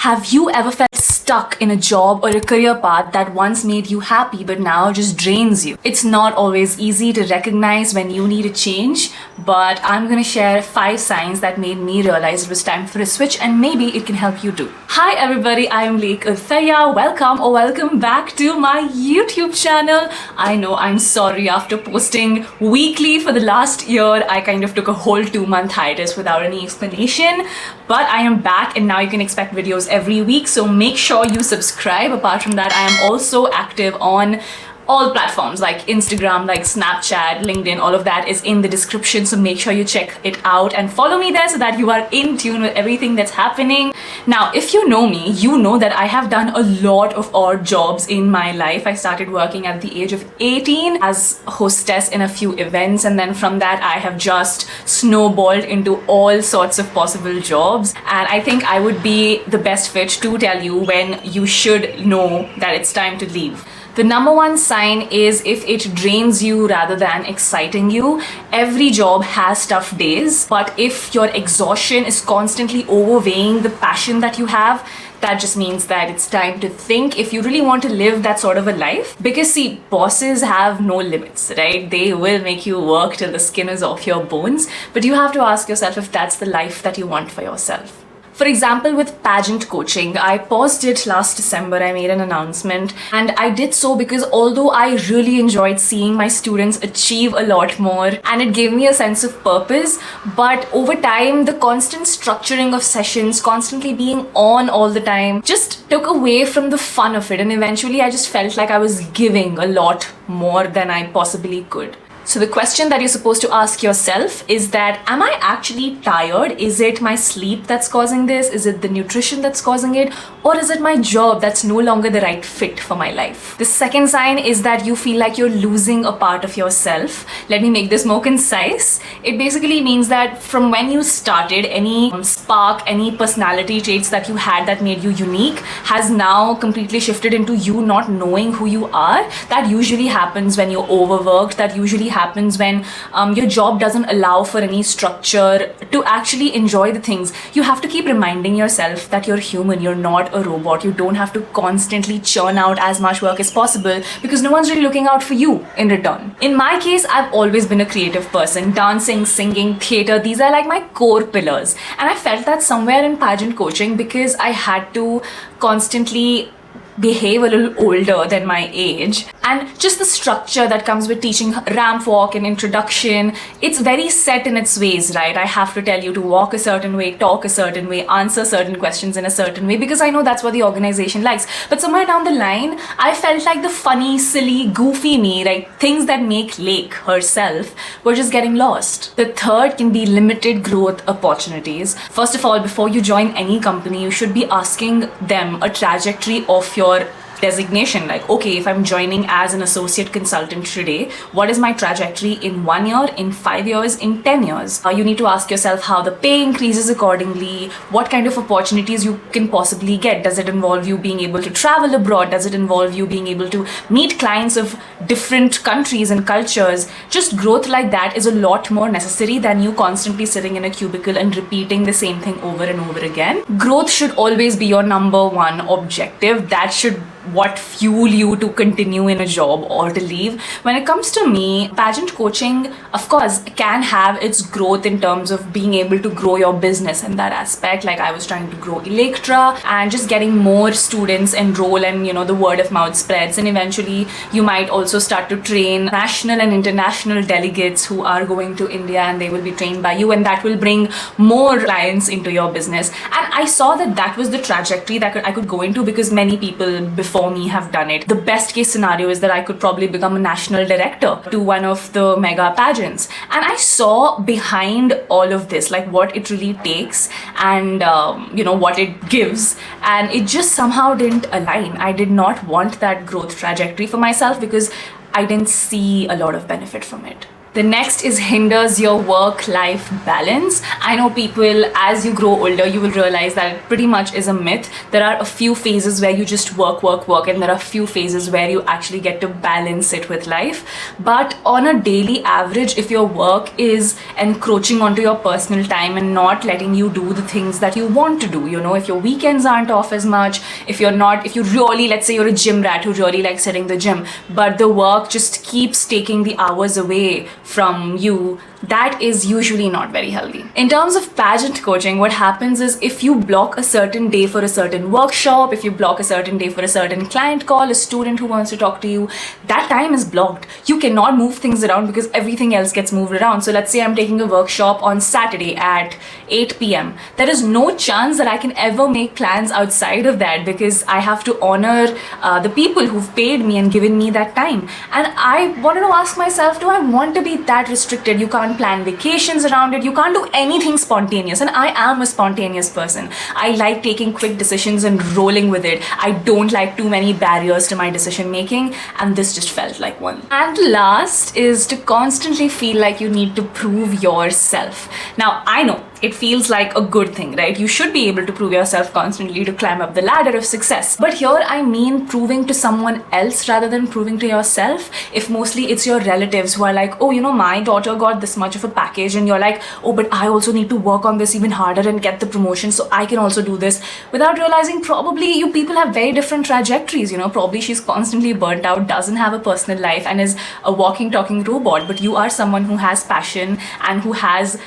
Have you ever felt stuck in a job or a career path that once made you happy but now just drains you? It's not always easy to recognize when you need a change, but I'm gonna share 5 signs that made me realize it was time for a switch, and maybe it can help you too. Hi everybody, I am Lake Uthaya. Welcome back to my YouTube channel. I know, I'm sorry, after posting weekly for the last year, I kind of took a whole 2-month hiatus without any explanation, but I am back and now you can expect videos every week, so make sure you subscribe. Apart from that, I am also active on all platforms like Instagram, like Snapchat, LinkedIn. All of that is in the description, so make sure you check it out and follow me there so that you are in tune with everything that's happening. Now, if you know me, you know that I have done a lot of odd jobs in my life. I started working at the age of 18 as a hostess in a few events, and then from that I have just snowballed into all sorts of possible jobs, and I think I would be the best fit to tell you when you should know that it's time to leave. The number one sign is if it drains you rather than exciting you. Every job has tough days, but if your exhaustion is constantly overweighing the passion that you have, that just means that it's time to think if you really want to live that sort of a life. Because see, bosses have no limits, right? They will make you work till the skin is off your bones, but you have to ask yourself if that's the life that you want for yourself. For example, with pageant coaching, I paused it last December. I made an announcement, and I did so because although I really enjoyed seeing my students achieve a lot more and it gave me a sense of purpose, but over time, the constant structuring of sessions, constantly being on all the time, just took away from the fun of it, and eventually I just felt like I was giving a lot more than I possibly could. So the question that you're supposed to ask yourself is that, am I actually tired? Is it my sleep that's causing this? Is it the nutrition that's causing it? Or is it my job that's no longer the right fit for my life? The second sign is that you feel like you're losing a part of yourself. Let me make this more concise. It basically means that from when you started, any spark, any personality traits that you had that made you unique has now completely shifted into you not knowing who you are. That usually happens when you're overworked. That usually happens when your job doesn't allow for any structure to actually enjoy the things. You have to keep reminding yourself that you're human, you're not a robot. You don't have to constantly churn out as much work as possible because no one's really looking out for you in return. In my case, I've always been a creative person. Dancing, singing, theater, these are like my core pillars. And I felt that somewhere in pageant coaching because I had to constantly behave a little older than my age, and just the structure that comes with teaching ramp walk and introduction, it's very set in its ways, right? I have to tell you to walk a certain way, talk a certain way, answer certain questions in a certain way because I know that's what the organization likes. But somewhere down the line, I felt like the funny, silly, goofy me, like things that make Lake herself, were just getting lost. The third can be limited growth opportunities. First of all, before you join any company, you should be asking them a trajectory of your designation. Like, okay, if I'm joining as an associate consultant today, what is my trajectory in 1 year, in 5 years, in 10 years? You need to ask yourself how the pay increases accordingly, what kind of opportunities you can possibly get. Does it involve you being able to travel abroad? Does it involve you being able to meet clients of different countries and cultures? Just growth like that is a lot more necessary than you constantly sitting in a cubicle and repeating the same thing over and over again. Growth should always be your number one objective. That should what fuel you to continue in a job or to leave. When it comes to me, pageant coaching, of course, can have its growth in terms of being able to grow your business in that aspect. Like I was trying to grow Electra and just getting more students enroll, and the word of mouth spreads, and eventually you might also start to train national and international delegates who are going to India, and they will be trained by you, and that will bring more clients into your business. And I saw that that was the trajectory that I could go into because many people before me have done it. The best case scenario is that I could probably become a national director to one of the mega pageants. And I saw behind all of this, like what it really takes and what it gives. And it just somehow didn't align. I did not want that growth trajectory for myself because I didn't see a lot of benefit from it. The next is hinders your work-life balance. I know people, as you grow older, you will realize that it pretty much is a myth. There are a few phases where you just work, and there are a few phases where you actually get to balance it with life. But on a daily average, if your work is encroaching onto your personal time and not letting you do the things that you want to do, you know, if your weekends aren't off as much, if you really, let's say you're a gym rat who really likes hitting the gym, but the work just keeps taking the hours away from you, that is usually not very healthy. In terms of pageant coaching, what happens is if you block a certain day for a certain workshop, if you block a certain day for a certain client call, a student who wants to talk to you, that time is blocked. You cannot move things around because everything else gets moved around. So let's say I'm taking a workshop on Saturday at 8 p.m. There is no chance that I can ever make plans outside of that because I have to honor the people who've paid me and given me that time. And I wanted to ask myself, do I want to be that restricted? You can't plan vacations around it. You can't do anything spontaneous. And I am a spontaneous person. I like taking quick decisions and rolling with it. I don't like too many barriers to my decision making, and this just felt like one. And last is to constantly feel like you need to prove yourself. Now, I know it feels like a good thing, right? You should be able to prove yourself constantly to climb up the ladder of success. But here I mean proving to someone else rather than proving to yourself. If mostly it's your relatives who are like, oh, you know, my daughter got this much of a package, and you're like, oh, but I also need to work on this even harder and get the promotion so I can also do this, without realizing probably you people have very different trajectories, you know. Probably she's constantly burnt out, doesn't have a personal life, and is a walking, talking robot, but you are someone who has passion and who has,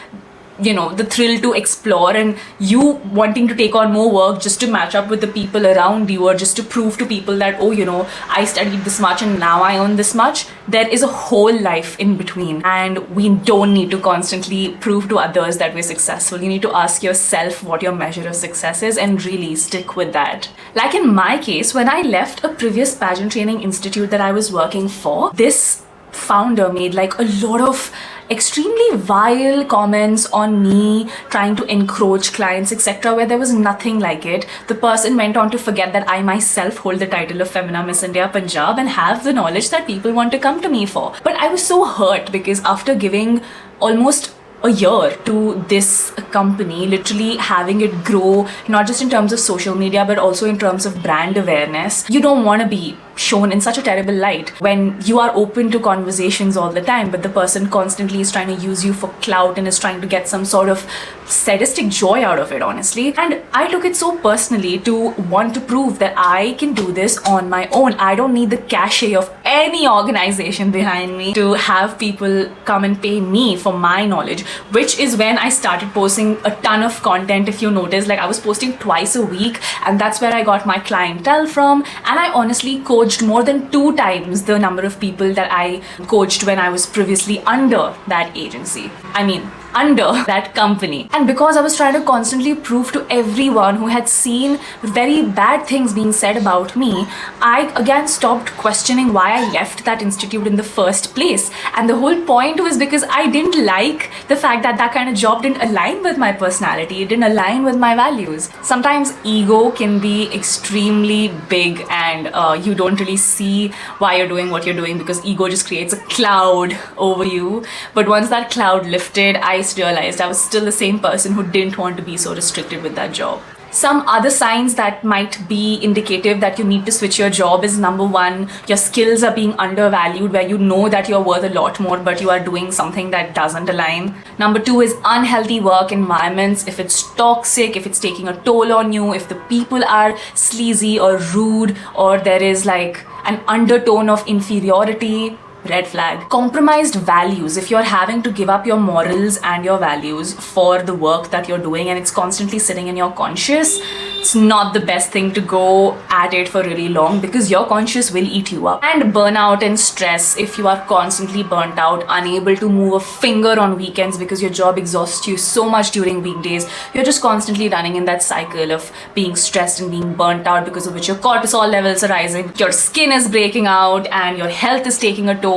you know, the thrill to explore, and you wanting to take on more work just to match up with the people around you, or just to prove to people that, oh, you know, I studied this much and now I earn this much. There is a whole life in between, and we don't need to constantly prove to others that we're successful. You need to ask yourself what your measure of success is and really stick with that. Like in my case, when I left a previous pageant training institute that I was working for, this founder made like a lot of extremely vile comments on me, trying to encroach clients, etc., where there was nothing like it. The person went on to forget that I myself hold the title of Femina Miss India Punjab and have the knowledge that people want to come to me for. But I was so hurt because after giving almost a year to this company, literally having it grow, not just in terms of social media, but also in terms of brand awareness, you don't want to be shown in such a terrible light when you are open to conversations all the time, but the person constantly is trying to use you for clout and is trying to get some sort of sadistic joy out of it, honestly. And I took it so personally to want to prove that I can do this on my own. I don't need the cachet of any organization behind me to have people come and pay me for my knowledge, which is when I started posting a ton of content. If you notice, like I was posting twice a week, and that's where I got my clientele from. And I honestly coached more than 2 times the number of people that I coached when I was previously under that agency. I mean, under that company. And because I was trying to constantly prove to everyone who had seen very bad things being said about me, I again stopped questioning why I left that institute in the first place. And the whole point was because I didn't like the fact that that kind of job didn't align with my personality, it didn't align with my values. Sometimes ego can be extremely big, and you don't really see why you're doing what you're doing because ego just creates a cloud over you. But once that cloud lifted, I realized I was still the same person who didn't want to be so restricted with that job. Some other signs that might be indicative that you need to switch your job is, number 1, your skills are being undervalued, where you know that you're worth a lot more but you are doing something that doesn't align. Number 2 is unhealthy work environments. If it's toxic, if it's taking a toll on you, if the people are sleazy or rude, or there is like an undertone of inferiority, red flag. Compromised values. If you're having to give up your morals and your values for the work that you're doing and it's constantly sitting in your conscious, it's not the best thing to go at it for really long because your conscious will eat you up. And burnout and stress. If you are constantly burnt out, unable to move a finger on weekends because your job exhausts you so much during weekdays, you're just constantly running in that cycle of being stressed and being burnt out, because of which your cortisol levels are rising, your skin is breaking out, and your health is taking a toll.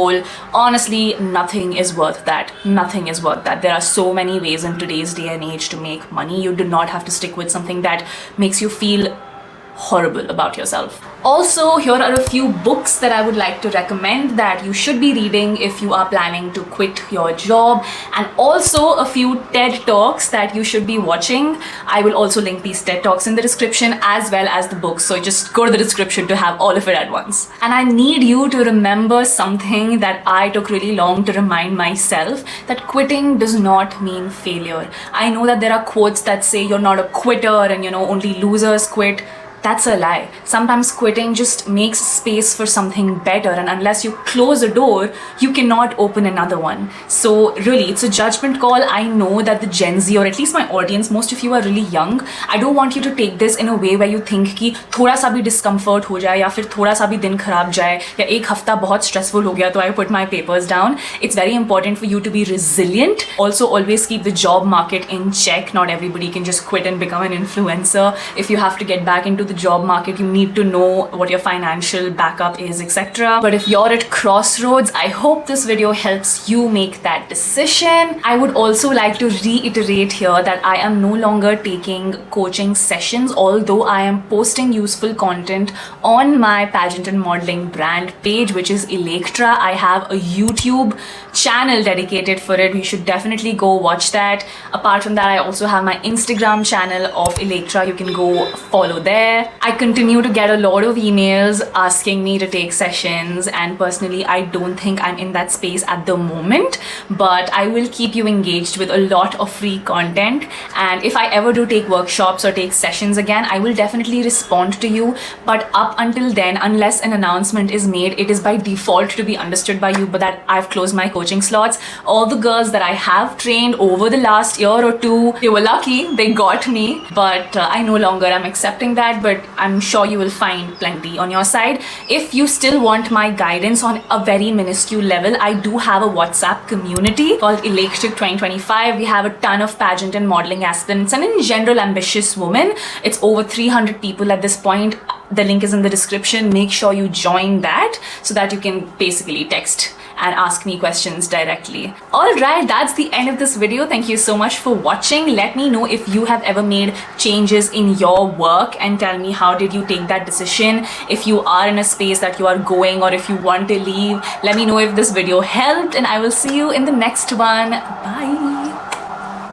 Honestly, nothing is worth that. Nothing is worth that. There are so many ways in today's day and age to make money. You do not have to stick with something that makes you feel horrible about yourself. Also, here are a few books that I would like to recommend that you should be reading if you are planning to quit your job, and also a few TED Talks that you should be watching. I will also link these TED Talks in the description as well as the books, so just go to the description to have all of it at once. And I need you to remember something that I took really long to remind myself, that quitting does not mean failure. I know that there are quotes that say you're not a quitter and only losers quit. That's a lie. Sometimes quitting just makes space for something better, and unless you close a door, you cannot open another one. So really, it's a judgment call. I know that the Gen Z, or at least my audience, most of you are really young. I don't want you to take this in a way where you think कि थोड़ा सा भी discomfort हो जाए या फिर थोड़ा सा भी दिन खराब जाए या एक हफ्ता बहुत stressful हो गया तो I put my papers down. It's very important for you to be resilient. Also, always keep the job market in check. Not everybody can just quit and become an influencer. If you have to get back into the job market, you need to know what your financial backup is, etc. But if you're at crossroads, I hope this video helps you make that decision. I would also like to reiterate here that I am no longer taking coaching sessions, although I am posting useful content on my pageant and modeling brand page, which is Electra. I have a YouTube channel dedicated for it. You should definitely go watch that. Apart from that, I also have my Instagram channel of Electra. You can go follow there. I continue to get a lot of emails asking me to take sessions, and personally I don't think I'm in that space at the moment, but I will keep you engaged with a lot of free content. And if I ever do take workshops or take sessions again, I will definitely respond to you. But up until then, unless an announcement is made, it is by default to be understood by you but that I've closed my coaching slots. All the girls that I have trained over the last year or two, they were lucky, they got me, but I no longer am accepting that. But I'm sure you will find plenty on your side. If you still want my guidance on a very minuscule level, I do have a WhatsApp community called Electric 2025. We have a ton of pageant and modeling aspirants and in general ambitious women. It's over 300 people at this point. The link is in the description. Make sure you join that so that you can basically text and ask me questions directly. Alright, that's the end of this video. Thank you so much for watching. Let me know if you have ever made changes in your work and tell me how did you take that decision. If you are in a space that you are going or if you want to leave, let me know if this video helped, and I will see you in the next one. Bye.